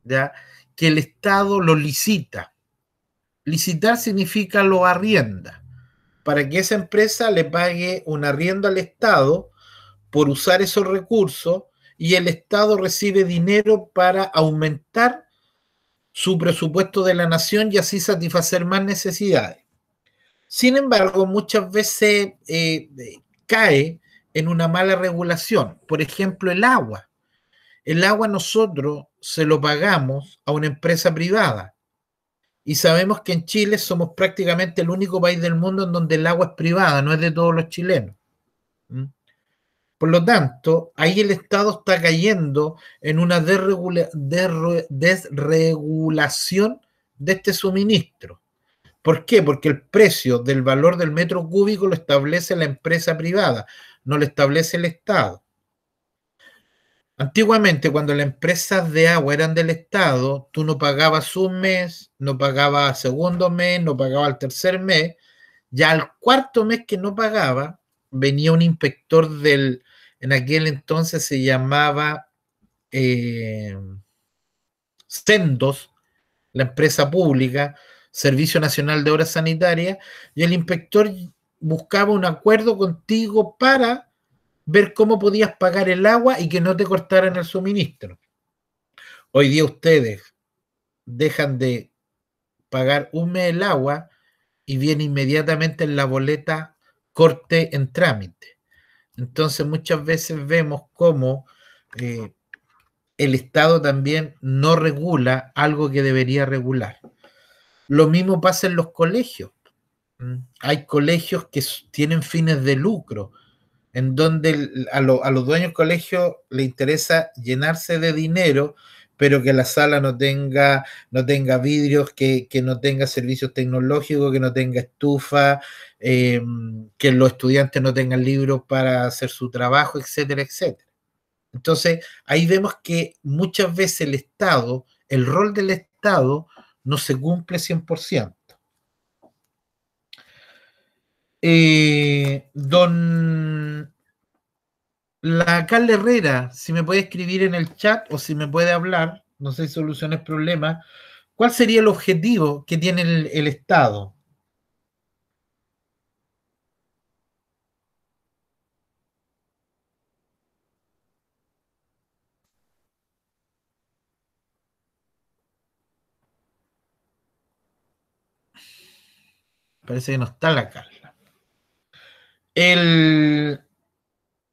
¿ya?, que el Estado los licita. Licitar significa lo arrienda, para que esa empresa le pague un arriendo al Estado por usar esos recursos, y el Estado recibe dinero para aumentar su presupuesto de la nación y así satisfacer más necesidades. Sin embargo, muchas veces cae en una mala regulación. Por ejemplo, el agua. El agua nosotros se lo pagamos a una empresa privada. Y sabemos que en Chile somos prácticamente el único país del mundo en donde el agua es privada, no es de todos los chilenos. Por lo tanto, ahí el Estado está cayendo en una desregulación de este suministro. ¿Por qué? Porque el precio del valor del metro cúbico lo establece la empresa privada, no lo establece el Estado. Antiguamente, cuando las empresas de agua eran del Estado, tú no pagabas un mes, no pagabas al segundo mes, no pagabas al tercer mes. Ya al cuarto mes que no pagaba, venía un inspector en aquel entonces se llamaba Sendos, la empresa pública, Servicio Nacional de Obras Sanitarias, y el inspector buscaba un acuerdo contigo para ver cómo podías pagar el agua y que no te cortaran el suministro. Hoy día ustedes dejan de pagar un mes el agua y viene inmediatamente en la boleta corte en trámite. Entonces muchas veces vemos cómo el Estado también no regula algo que debería regular. Lo mismo pasa en los colegios. Hay colegios que tienen fines de lucro, en donde a los dueños del colegio les interesa llenarse de dinero, pero que la sala no tenga vidrios, que no tenga servicios tecnológicos, que no tenga estufa, que los estudiantes no tengan libros para hacer su trabajo, etcétera, etcétera. Entonces, ahí vemos que muchas veces el rol del Estado no se cumple 100%. La Carla Herrera, si me puede escribir en el chat o si me puede hablar, no sé si soluciones problemas, ¿cuál sería el objetivo que tiene el Estado? Parece que no está la Carla. El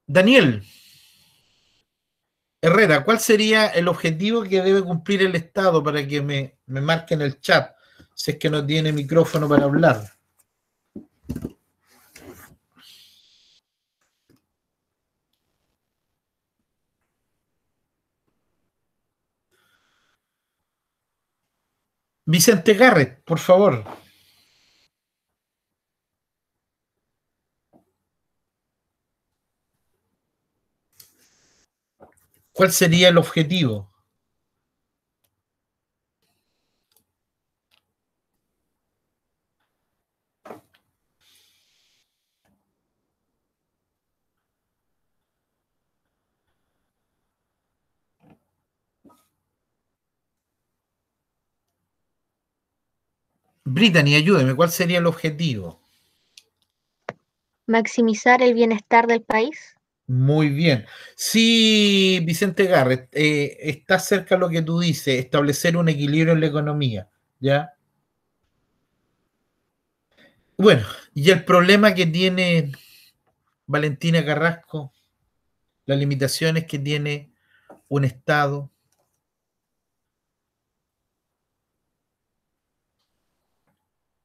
Daniel Herrera, ¿cuál sería el objetivo que debe cumplir el Estado para que me marque en el chat, si es que no tiene micrófono para hablar? Vicente Garrett, por favor. ¿Cuál sería el objetivo? Brittany, ayúdeme, ¿cuál sería el objetivo? Maximizar el bienestar del país. Muy bien. Sí, Vicente Garrett, está cerca lo que tú dices, establecer un equilibrio en la economía, ¿ya? Bueno, y el problema que tiene Valentina Carrasco, las limitaciones que tiene un Estado.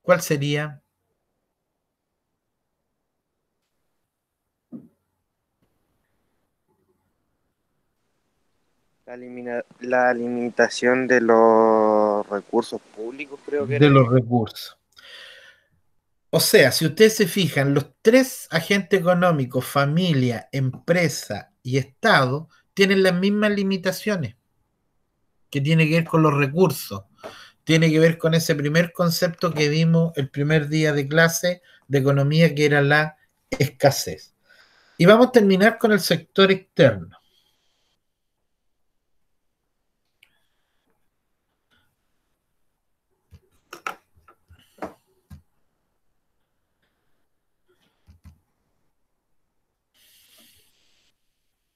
¿Cuál sería? La limitación de los recursos públicos, creo que De era. los recursos. O sea, si ustedes se fijan, los tres agentes económicos, familia, empresa y Estado, tienen las mismas limitaciones, que tiene que ver con los recursos, tiene que ver con ese primer concepto que vimos el primer día de clase de economía, que era la escasez. Y vamos a terminar con el sector externo.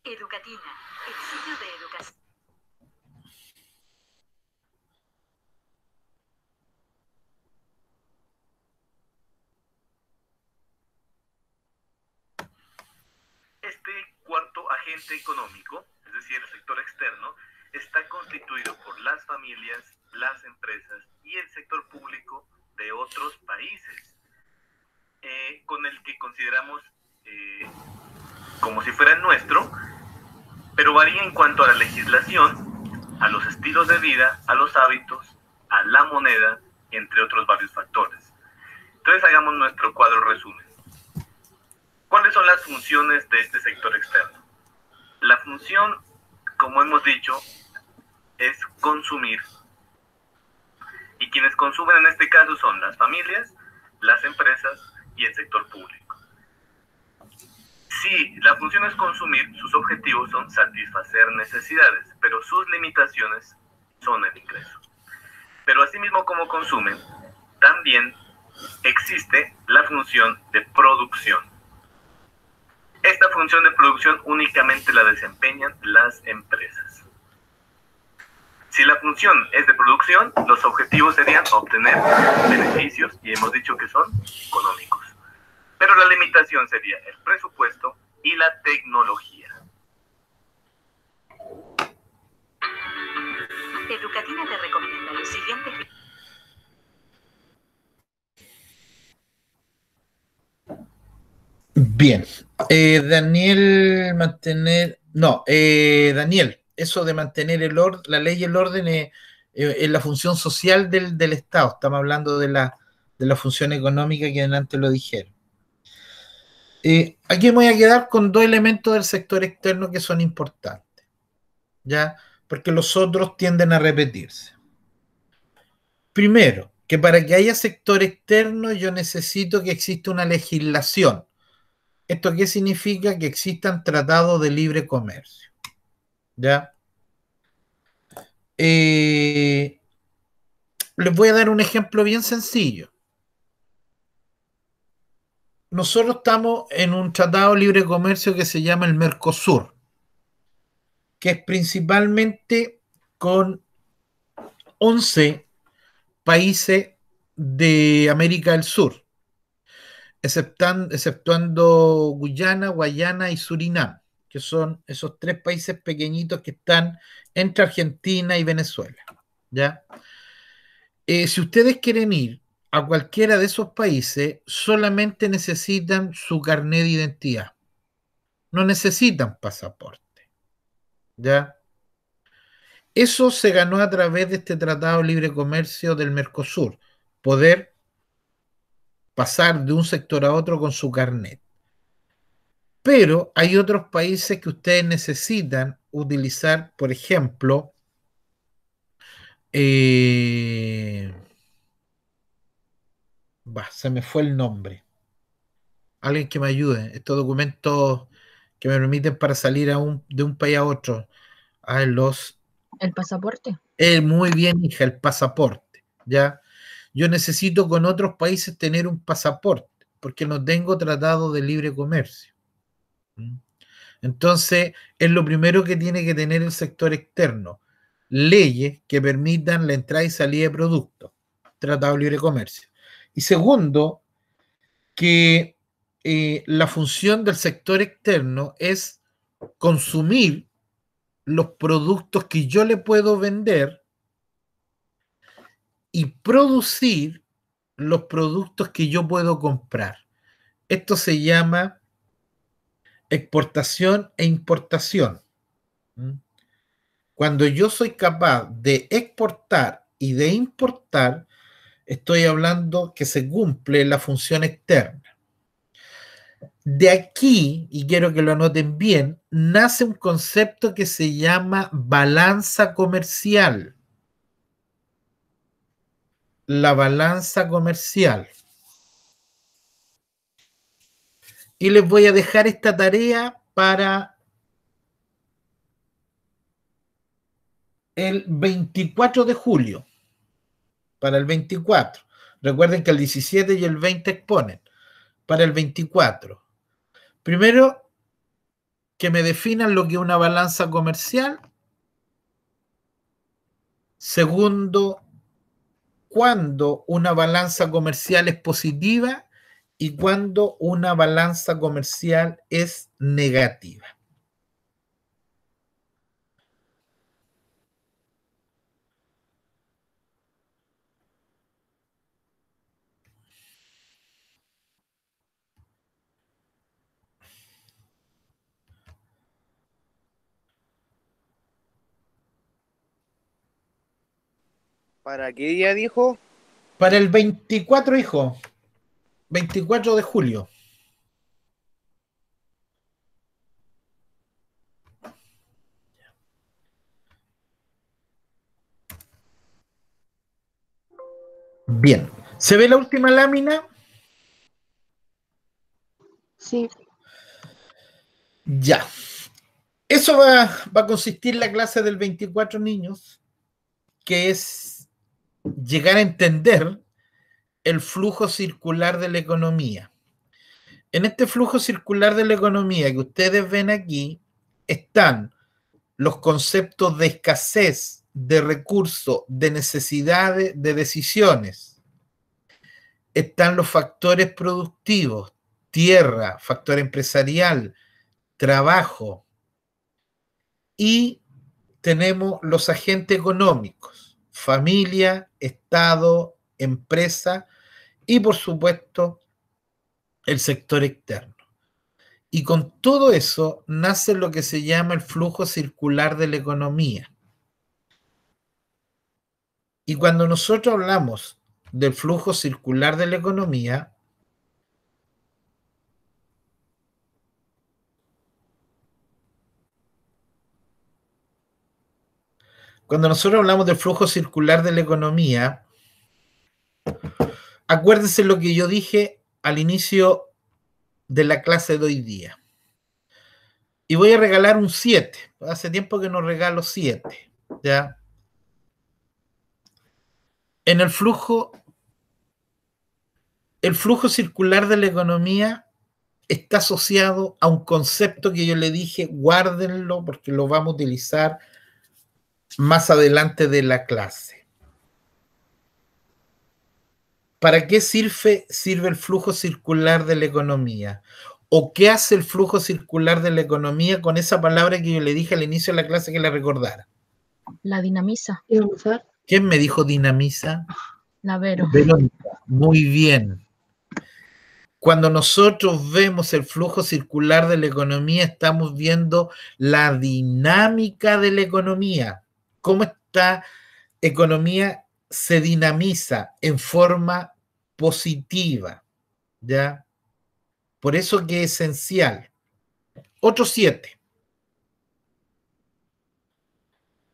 Educatina, el sitio de educación. Este cuarto agente económico, es decir, el sector externo, está constituido por las familias, las empresas y el sector público de otros países, con el que consideramos como si fuera el nuestro, pero varía en cuanto a la legislación, a los estilos de vida, a los hábitos, a la moneda, entre otros varios factores. Entonces hagamos nuestro cuadro resumen. ¿Cuáles son las funciones de este sector externo? La función, como hemos dicho, es consumir. Y quienes consumen en este caso son las familias, las empresas y el sector público. Si la función es consumir, sus objetivos son satisfacer necesidades, pero sus limitaciones son el ingreso. Pero asimismo como consumen, también existe la función de producción. Esta función de producción únicamente la desempeñan las empresas. Si la función es de producción, los objetivos serían obtener beneficios, y hemos dicho que son económicos. Pero la limitación sería el presupuesto y la tecnología. Educatina te recomienda los siguientes. Bien. Daniel, eso de mantener la ley y el orden es la función social del Estado. Estamos hablando de la función económica que antes lo dijeron. Aquí me voy a quedar con dos elementos del sector externo que son importantes, ¿ya? Porque los otros tienden a repetirse. Primero, que para que haya sector externo yo necesito que exista una legislación. ¿Esto qué significa? Que existan tratados de libre comercio, ¿ya? Les voy a dar un ejemplo bien sencillo. Nosotros estamos en un tratado de libre comercio que se llama el Mercosur, que es principalmente con 11 países de América del Sur, exceptuando Guyana, Guayana y Surinam, que son esos 3 países pequeñitos que están entre Argentina y Venezuela, ¿ya? Si ustedes quieren ir a cualquiera de esos países, solamente necesitan su carnet de identidad. No necesitan pasaporte, ¿ya? Eso se ganó a través de este Tratado de Libre Comercio del Mercosur, poder pasar de un sector a otro con su carnet. Pero hay otros países que ustedes necesitan utilizar, por ejemplo, se me fue el nombre. Alguien que me ayude. Estos documentos que me permiten para salir de un país a otro. ¿El pasaporte? Muy bien, hija, el pasaporte, ¿ya? Yo necesito con otros países tener un pasaporte, porque no tengo tratado de libre comercio. Entonces, es lo primero que tiene que tener el sector externo. Leyes que permitan la entrada y salida de productos. Tratado de libre comercio. Y segundo, que la función del sector externo es consumir los productos que yo le puedo vender y producir los productos que yo puedo comprar. Esto se llama exportación e importación. Cuando yo soy capaz de exportar y de importar, estoy hablando que se cumple la función externa. De aquí, y quiero que lo anoten bien, nace un concepto que se llama balanza comercial. La balanza comercial. Y les voy a dejar esta tarea para el 24 de julio. Para el 24. Recuerden que el 17 y el 20 exponen. Para el 24. Primero, que me definan lo que es una balanza comercial. Segundo, cuándo una balanza comercial es positiva y cuándo una balanza comercial es negativa. ¿Para qué día dijo? Para el 24, hijo. 24 de julio. Bien. ¿Se ve la última lámina? Sí. Ya. Eso va a consistir la clase del 24, niños, que es llegar a entender el flujo circular de la economía. En este flujo circular de la economía que ustedes ven aquí están los conceptos de escasez, de recursos, de necesidades, de decisiones. Están los factores productivos, tierra, factor empresarial, trabajo. Y tenemos los agentes económicos, familia, Estado, empresa y, por supuesto, el sector externo. Y con todo eso nace lo que se llama el flujo circular de la economía. Y cuando nosotros hablamos del flujo circular de la economía, acuérdense lo que yo dije al inicio de la clase de hoy día. Y voy a regalar un 7. Hace tiempo que no regalo 7. ¿Ya? En el flujo circular de la economía está asociado a un concepto que yo le dije, guárdenlo porque lo vamos a utilizar más adelante de la clase. ¿para qué sirve el flujo circular de la economía? ¿O qué hace el flujo circular de la economía con esa palabra que yo le dije al inicio de la clase que la recordara? La dinamiza. ¿Quién me dijo dinamiza? La Vero. Verónica, muy bien. Cuando nosotros vemos el flujo circular de la economía, estamos viendo la dinámica de la economía. Cómo esta economía se dinamiza en forma positiva, ¿ya? Por eso que es esencial. Otro 7.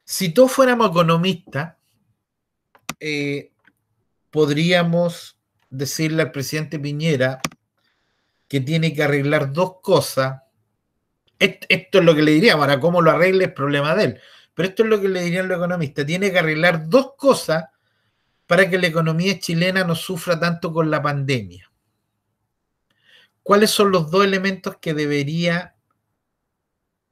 Si todos fuéramos economistas, podríamos decirle al presidente Piñera que tiene que arreglar 2 cosas. Esto es lo que le diríamos. Ahora, cómo lo arregle es problema de él. Pero esto es lo que le dirían los economistas. Tiene que arreglar 2 cosas para que la economía chilena no sufra tanto con la pandemia. ¿Cuáles son los 2 elementos que debería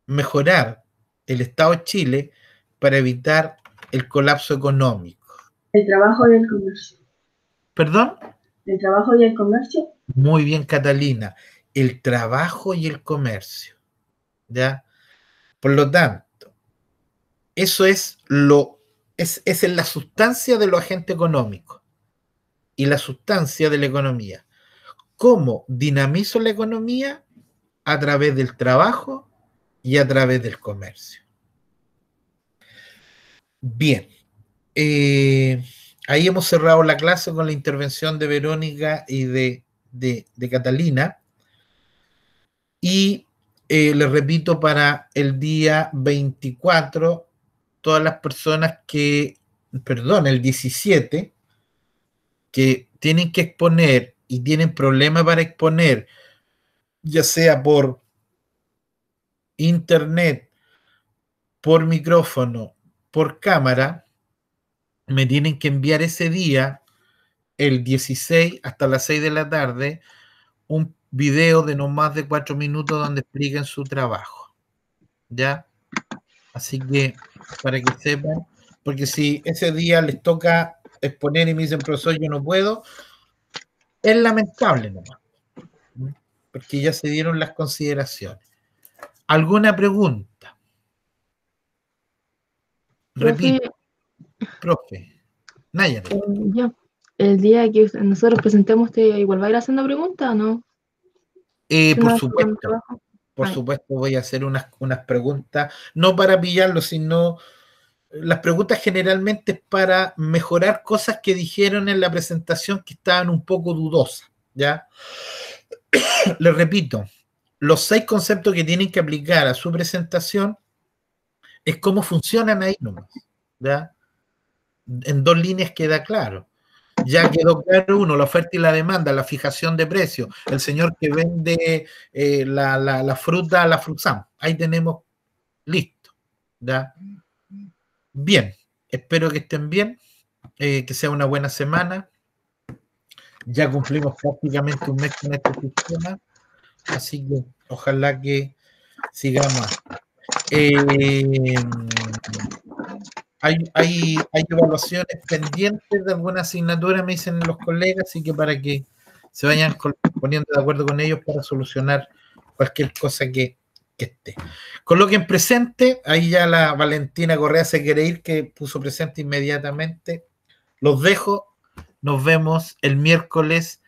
mejorar el Estado de Chile para evitar el colapso económico? El trabajo y el comercio. ¿Perdón? El trabajo y el comercio. Muy bien, Catalina. El trabajo y el comercio. ¿Ya? Por lo tanto, eso es la sustancia de los agentes económicos y la sustancia de la economía. ¿Cómo dinamizo la economía? A través del trabajo y a través del comercio. Bien. Ahí hemos cerrado la clase con la intervención de Verónica y de Catalina. Y les repito, para el día 24, todas las personas el 17, que tienen que exponer y tienen problemas para exponer, ya sea por internet, por micrófono, por cámara, me tienen que enviar ese día, el 16, hasta las 6 de la tarde, un video de no más de 4 minutos donde expliquen su trabajo. ¿Ya? Así que, para que sepan, porque si ese día les toca exponer y me dicen, profesor, yo no puedo, es lamentable nomás, porque ya se dieron las consideraciones. ¿Alguna pregunta? Repito, profe. Naya. Ya. El día que nosotros presentemos, igual va a ir haciendo preguntas, ¿no? Por supuesto. Por supuesto, voy a hacer unas preguntas, no para pillarlo, sino las preguntas generalmente es para mejorar cosas que dijeron en la presentación que estaban un poco dudosas, ¿ya? Les repito, los 6 conceptos que tienen que aplicar a su presentación es cómo funcionan ahí nomás, ¿ya? En 2 líneas queda claro. Ya quedó claro uno, la oferta y la demanda, la fijación de precios, el señor que vende la fruta, la Fruxam. Ahí tenemos listo, ¿ya? Bien, espero que estén bien, que sea una buena semana. Ya cumplimos prácticamente un mes con este sistema, así que ojalá que sigamos. Hay evaluaciones pendientes de alguna asignatura, me dicen los colegas, así que para que se vayan poniendo de acuerdo con ellos para solucionar cualquier cosa que esté. Coloquen presente, ahí ya la Valentina Correa se quiere ir, que puso presente inmediatamente. Los dejo, nos vemos el miércoles.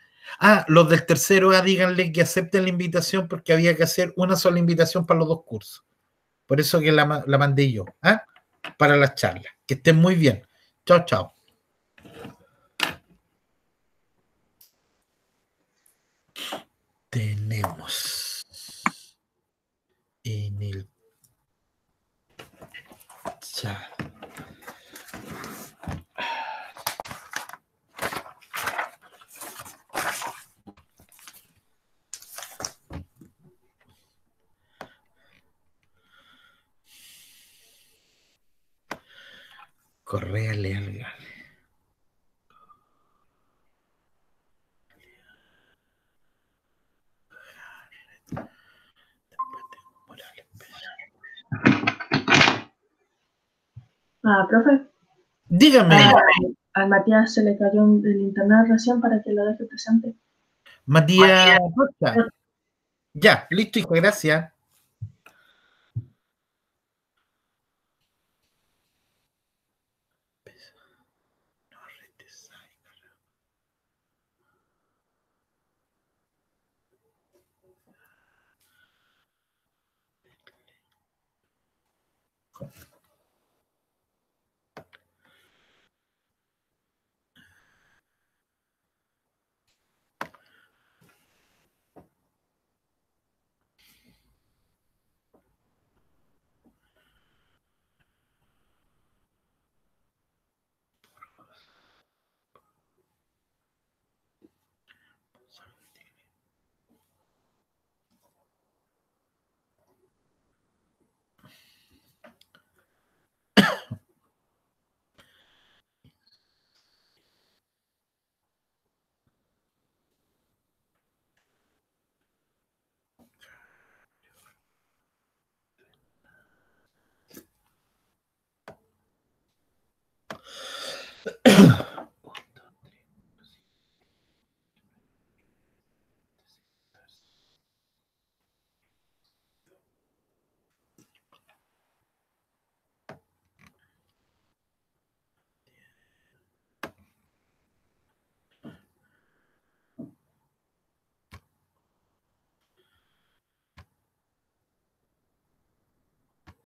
Los del tercero A, díganle que acepten la invitación porque había que hacer una sola invitación para los 2 cursos. Por eso que la mandé yo, para las charlas. Que estén muy bien. Chao, chao. Tenemos en el chat. Correa Leal. Profe. Dígame. Al Matías se le cayó el internet recién para que lo deje presente. Matías Rocha. Ya, listo, hijo, gracias.